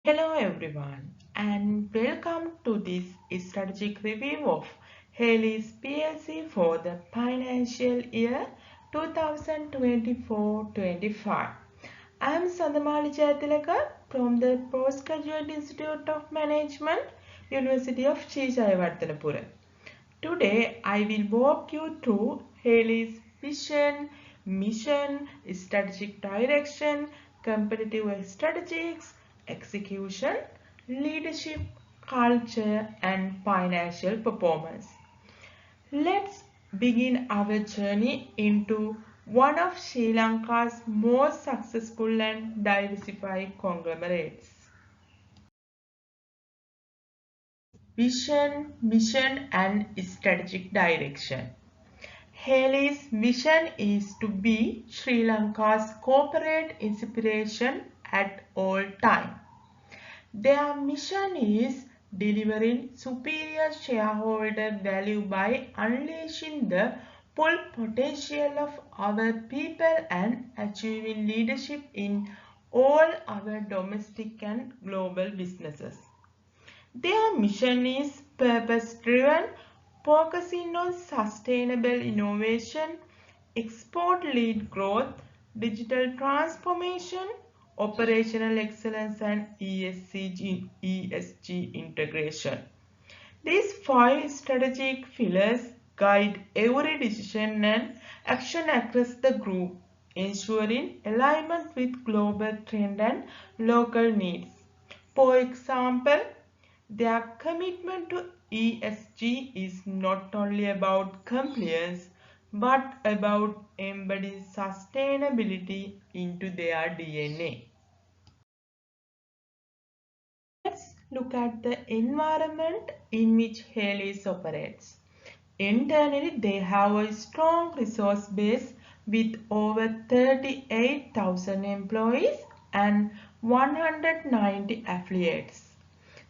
Hello everyone and welcome to this strategic review of Haley's PLC for the financial year 2024-25. I am Sandhamali Jayatilaka from the Postgraduate Institute of Management, University of Jayawardhanapura. Today I will walk you through Haley's vision, mission, strategic direction, competitive strategies, execution, leadership, culture and financial performance. Let's begin our journey into one of Sri Lanka's most successful and diversified conglomerates. Vision, mission and strategic direction. Haley's vision is to be Sri Lanka's corporate inspiration at all times. Their mission is delivering superior shareholder value by unleashing the full potential of our people and achieving leadership in all our domestic and global businesses. Their mission is purpose-driven, focusing on sustainable innovation, export-led growth, digital transformation, operational excellence and ESG integration. These five strategic pillars guide every decision and action across the group, ensuring alignment with global trend and local needs. For example, their commitment to ESG is not only about compliance but about embedding sustainability into their DNA. Let's look at the environment in which Haley's operates. Internally, they have a strong resource base with over 38,000 employees and 190 affiliates.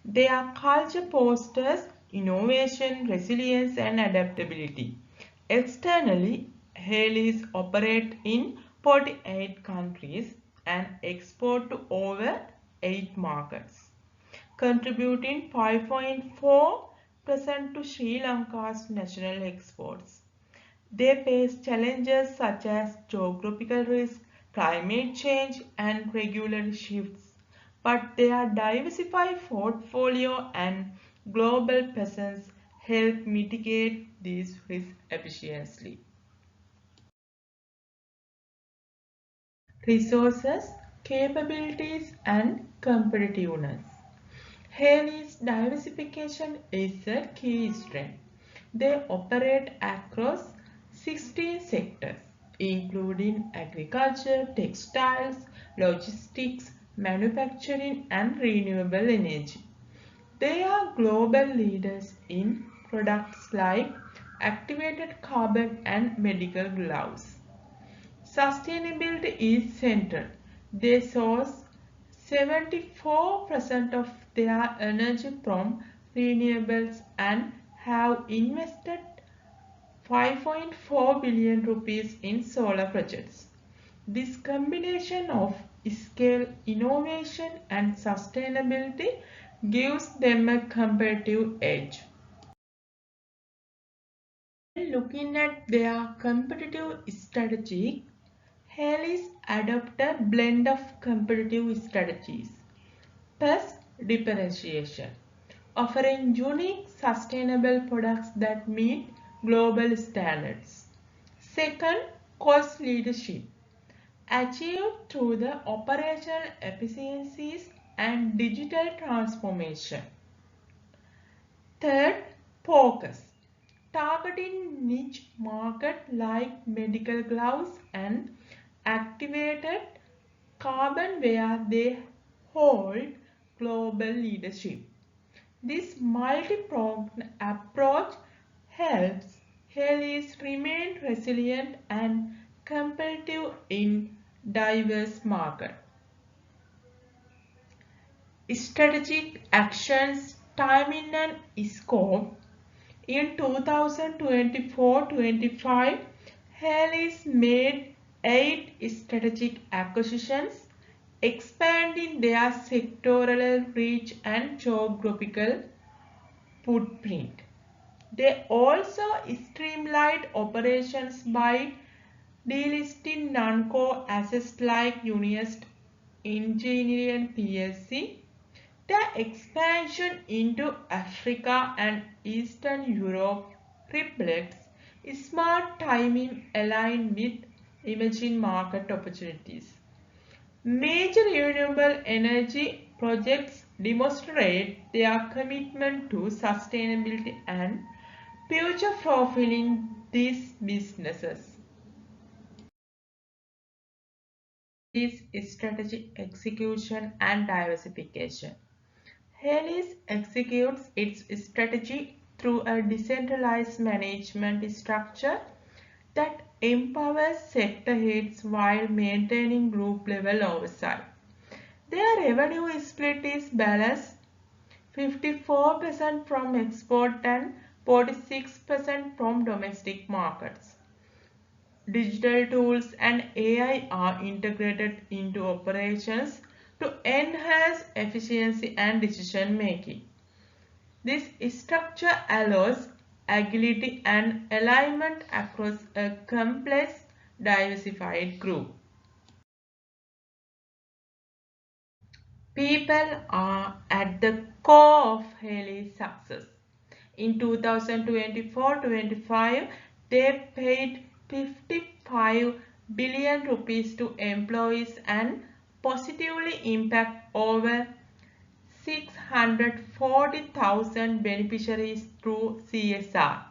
Their culture fosters innovation, resilience and adaptability. Externally, Haley's operate in 48 countries and export to over 8 markets, contributing 5.4% to Sri Lanka's national exports. They face challenges such as geographical risk, climate change, and regulatory shifts, but their diversified portfolio and global presence help mitigate these risks efficiently. Resources, capabilities, and competitiveness. Haley's diversification is a key strength. They operate across 16 sectors, including agriculture, textiles, logistics, manufacturing, and renewable energy. They are global leaders in products like activated carbon and medical gloves. Sustainability is central. They source 74% of their energy from renewables and have invested 5.4 billion rupees in solar projects. This combination of scale, innovation and sustainability gives them a competitive edge. Looking at their competitive strategy, Haley's adopt a blend of competitive strategies. First, differentiation, offering unique sustainable products that meet global standards. Second, cost leadership, achieved through the operational efficiencies and digital transformation. Third, focus, targeting niche market like medical gloves and activated carbon where they hold global leadership. This multi-pronged approach helps Haley's remain resilient and competitive in diverse markets. Strategic actions, timing and scope. In 2024-25, Haley's made 8 strategic acquisitions, expanding their sectoral reach and geographical footprint. They also streamlined operations by delisting non-core assets like Unist Engineering plc. The expansion into Africa and Eastern Europe reflects smart timing aligned with emerging market opportunities. Major renewable energy projects demonstrate their commitment to sustainability and future profiling these businesses. Is strategy execution and diversification. Helios executes its strategy through a decentralized management structure that empowers sector heads while maintaining group level oversight. Their revenue split is balanced 54% from export and 46% from domestic markets. Digital tools and AI are integrated into operations to enhance efficiency and decision making. This structure allows agility and alignment across a complex, diversified group. People are at the core of Haley's success. In 2024-25, they paid 55 billion rupees to employees and positively impact over 640,000 beneficiaries through CSR.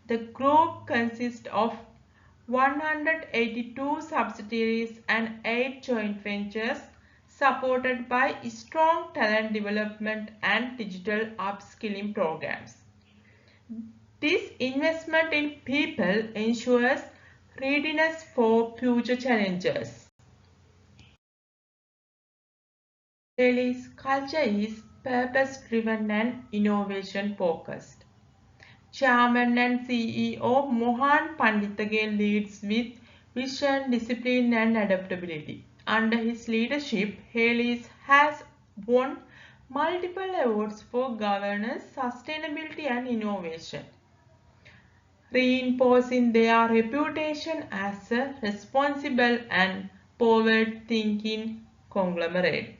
The group consists of 182 subsidiaries and 8 joint ventures supported by strong talent development and digital upskilling programs. This investment in people ensures readiness for future challenges. Delhi's culture is purpose-driven and innovation-focused. Chairman and CEO Mohan Panditage leads with vision, discipline and adaptability. Under his leadership, Helios has won multiple awards for governance, sustainability and innovation, reinforcing their reputation as a responsible and forward-thinking conglomerate.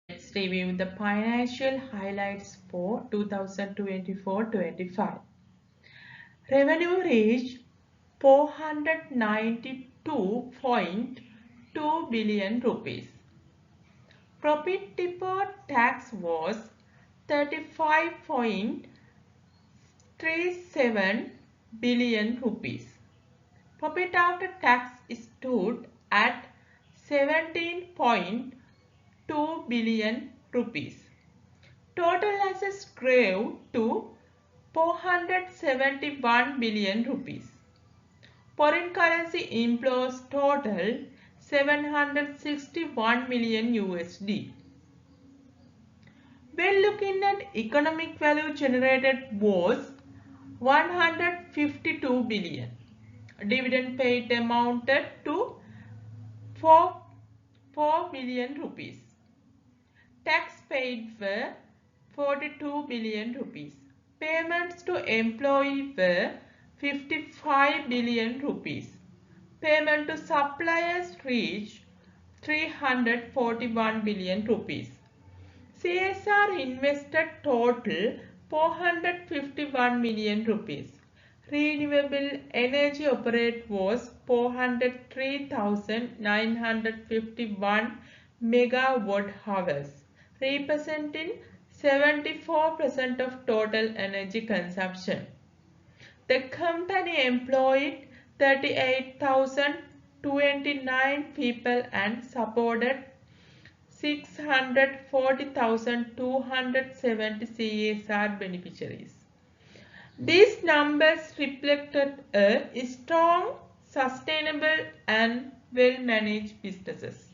Let's review the financial highlights for 2024-25. Revenue reached 492.2 billion rupees. Profit before tax was 35.37 billion rupees. Profit after tax stood at 17.2 billion rupees. Total assets grew to 471 billion rupees. Foreign currency inflows totaled 761 million USD. When looking at economic value generated was 152 billion. Dividend paid amounted to 4 billion rupees. Tax paid were 42 billion rupees. Payments to employee were 55 billion rupees. Payment to suppliers reached 341 billion rupees. CSR invested total 451 million rupees. Renewable energy operate was 403,951 megawatt hours, representing 74% of total energy consumption. The company employed 38,029 people and supported 640,270 CSR beneficiaries. These numbers reflected a strong, sustainable and well-managed businesses.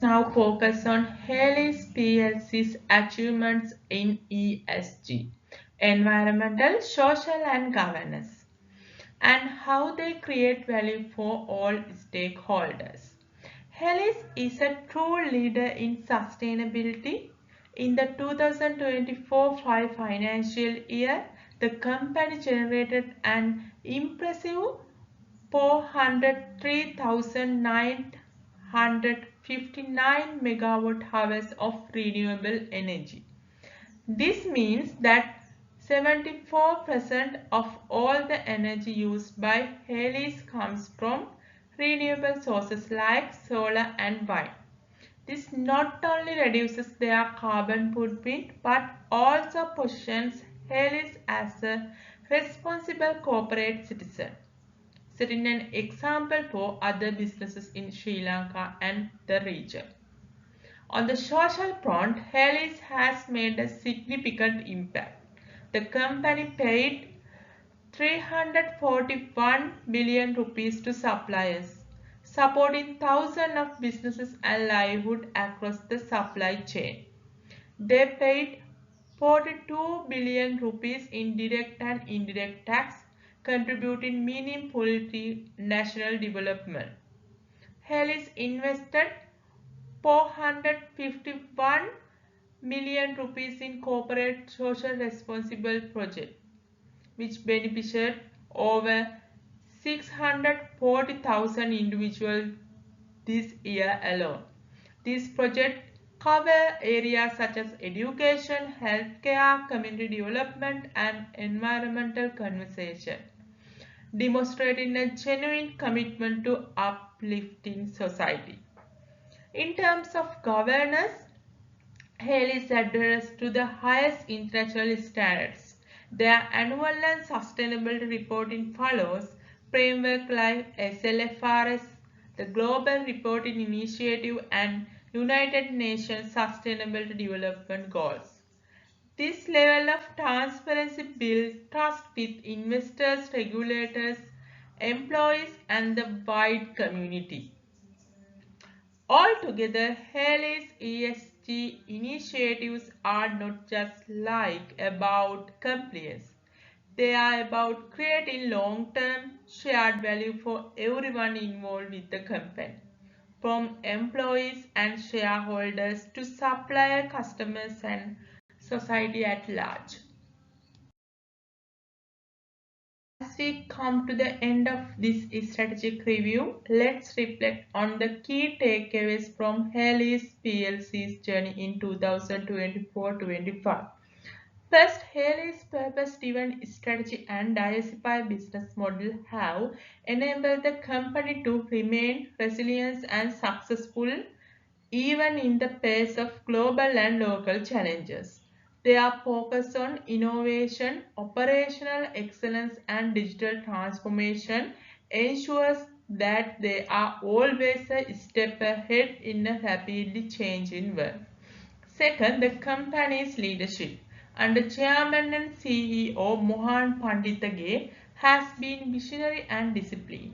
Now focus on Helios PLC's achievements in ESG, environmental, social and governance. and how they create value for all stakeholders. Helis is a true leader in sustainability. In the 2024-5 financial year, the company generated an impressive 403,959 megawatt hours of renewable energy. This means that 74% of all the energy used by Helis comes from renewable sources like solar and wind. This not only reduces their carbon footprint but also positions Helis as a responsible corporate citizen, setting an example for other businesses in Sri Lanka and the region. On the social front, Helis has made a significant impact. The company paid 341 billion rupees to suppliers, supporting thousands of businesses and livelihood across the supply chain. They paid 42 billion rupees in direct and indirect tax, contributing meaningfully to national development. Helis invested 451 million rupees in corporate social responsible projects, which benefited over 640,000 individuals this year alone. These projects cover areas such as education, healthcare, community development, and environmental conservation, demonstrating a genuine commitment to uplifting society. In terms of governance, Helis adheres to the highest international standards. Their annual and sustainable reporting follows framework like SLFRS, the Global Reporting Initiative, and United Nations Sustainable Development Goals. This level of transparency builds trust with investors, regulators, employees, and the wide community. Altogether, Helis ESG initiatives are not just about compliance. They are about creating long-term shared value for everyone involved with the company, from employees and shareholders to supplier, customers, and society at large. As we come to the end of this strategic review, let's reflect on the key takeaways from Helis PLC's journey in 2024-25. First, Helis purpose-driven strategy and diversified business model have enabled the company to remain resilient and successful even in the face of global and local challenges. They are focused on innovation, operational excellence, and digital transformation, ensures that they are always a step ahead in a rapidly changing world. Second, the company's leadership under Chairman and CEO Mohan Panditage has been visionary and disciplined.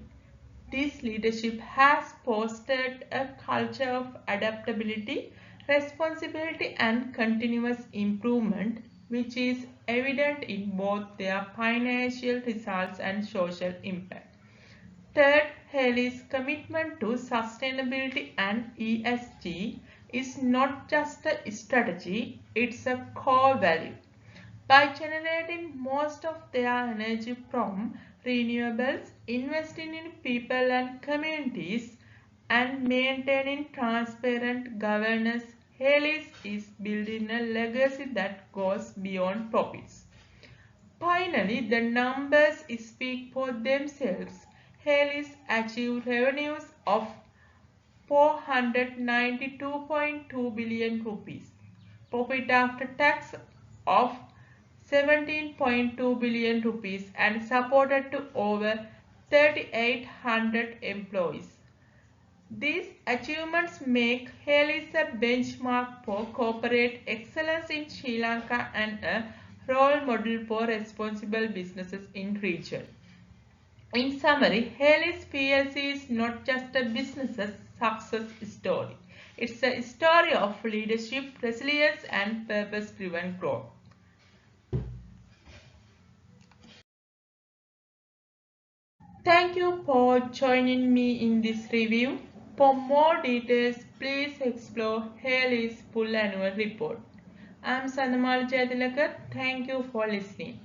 This leadership has fostered a culture of adaptability, responsibility, and continuous improvement, which is evident in both their financial results and social impact. Third, Haley's commitment to sustainability and ESG is not just a strategy, it's a core value. By generating most of their energy from renewables, investing in people and communities, and maintaining transparent governance, Helis is building a legacy that goes beyond profits. Finally, the numbers speak for themselves. Helis achieved revenues of 492.2 billion rupees, profit after tax of 17.2 billion rupees, and supported to over 3,800 employees. These achievements make Helis a benchmark for corporate excellence in Sri Lanka and a role model for responsible businesses in region. In summary, Helis PLC is not just a business success story. It's a story of leadership, resilience, and purpose-driven growth. Thank you for joining me in this review. For more details, please explore Haley's full annual report. I am Sandamal Jadilakar. Thank you for listening.